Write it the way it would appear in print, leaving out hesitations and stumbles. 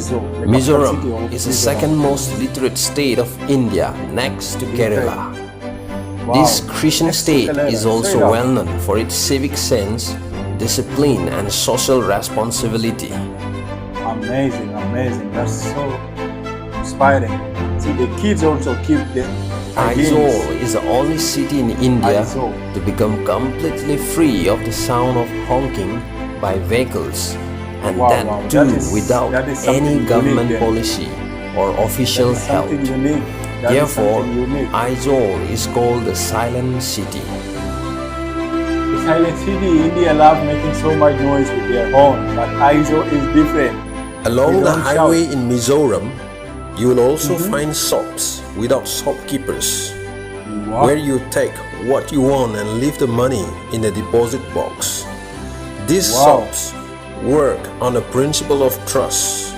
Mizo, the capital city Mizoram of is the Mizoram. second most literate state of India next to Kerala. Wow. This Christian state is also Straight up. well known for its civic sense, discipline and social responsibility. Amazing, amazing. That's so inspiring. See, the kids also keep the Aizawl is the only city in India Aizawl. to become completely free of the sound of honking by vehicles, and Wow, that wow. too That is without something any unique government there. policy or official help. Something unique. That is Therefore, something unique. Aizawl is called the silent city. The silent city, India love making so much noise with their horn, but Aizo is different. Along They the don't highway shout. in Mizoram, you will also find shops without shopkeepers, Wow. where you take what you want and leave the money in the deposit box. These Wow. shops work on the principle of trust.